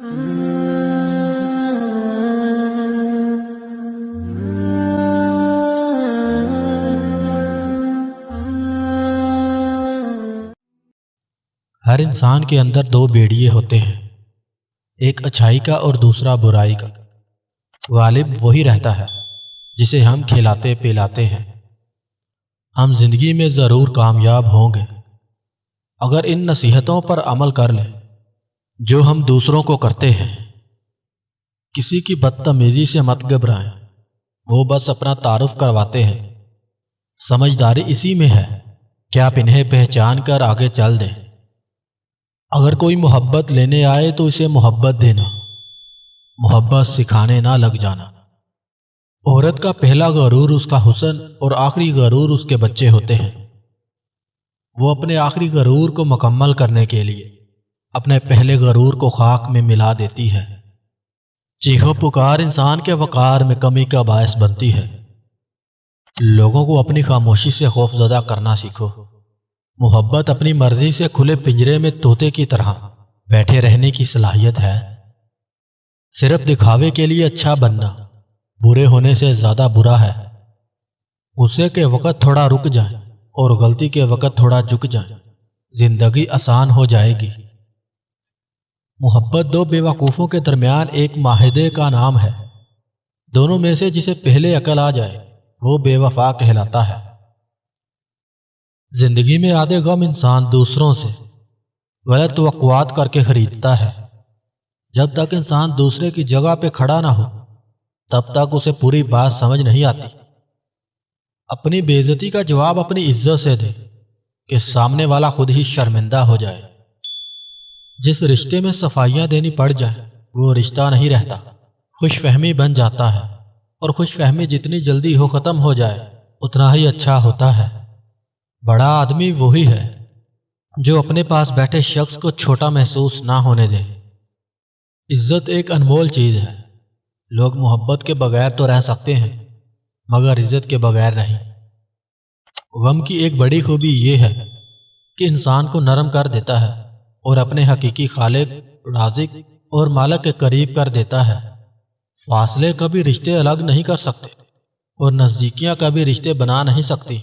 ہر انسان کے اندر دو بیڑیے ہوتے ہیں، ایک اچھائی کا اور دوسرا برائی کا۔ غالب وہی رہتا ہے جسے ہم کھلاتے پلاتے ہیں۔ ہم زندگی میں ضرور کامیاب ہوں گے اگر ان نصیحتوں پر عمل کر لیں جو ہم دوسروں کو کرتے ہیں۔ کسی کی بدتمیزی سے مت گھبرائیں، وہ بس اپنا تعارف کرواتے ہیں۔ سمجھداری اسی میں ہے کہ آپ انہیں پہچان کر آگے چل دیں۔ اگر کوئی محبت لینے آئے تو اسے محبت دینا، محبت سکھانے نہ لگ جانا۔ عورت کا پہلا غرور اس کا حسن اور آخری غرور اس کے بچے ہوتے ہیں۔ وہ اپنے آخری غرور کو مکمل کرنے کے لیے اپنے پہلے غرور کو خاک میں ملا دیتی ہے۔ چیخ و پکار انسان کے وقار میں کمی کا باعث بنتی ہے۔ لوگوں کو اپنی خاموشی سے خوف زدہ کرنا سیکھو۔ محبت اپنی مرضی سے کھلے پنجرے میں طوطے کی طرح بیٹھے رہنے کی صلاحیت ہے۔ صرف دکھاوے کے لیے اچھا بننا برے ہونے سے زیادہ برا ہے۔ غصے کے وقت تھوڑا رک جائیں اور غلطی کے وقت تھوڑا جھک جائیں، زندگی آسان ہو جائے گی۔ محبت دو بے وقوفوں کے درمیان ایک معاہدے کا نام ہے۔ دونوں میں سے جسے پہلے عقل آ جائے وہ بے وفا کہلاتا ہے۔ زندگی میں آدھے غم انسان دوسروں سے غلط توقعات کر کے خریدتا ہے۔ جب تک انسان دوسرے کی جگہ پہ کھڑا نہ ہو تب تک اسے پوری بات سمجھ نہیں آتی۔ اپنی بے عزتی کا جواب اپنی عزت سے دے کہ سامنے والا خود ہی شرمندہ ہو جائے۔ جس رشتے میں صفائیاں دینی پڑ جائیں وہ رشتہ نہیں رہتا، خوش فہمی بن جاتا ہے، اور خوش فہمی جتنی جلدی ہو ختم ہو جائے اتنا ہی اچھا ہوتا ہے۔ بڑا آدمی وہی ہے جو اپنے پاس بیٹھے شخص کو چھوٹا محسوس نہ ہونے دے۔ عزت ایک انمول چیز ہے۔ لوگ محبت کے بغیر تو رہ سکتے ہیں مگر عزت کے بغیر نہیں۔ غم کی ایک بڑی خوبی یہ ہے کہ انسان کو نرم کر دیتا ہے اور اپنے حقیقی خالق، رازق اور مالک کے قریب کر دیتا ہے۔ فاصلے کبھی رشتے الگ نہیں کر سکتے اور نزدیکیاں کبھی رشتے بنا نہیں سکتی۔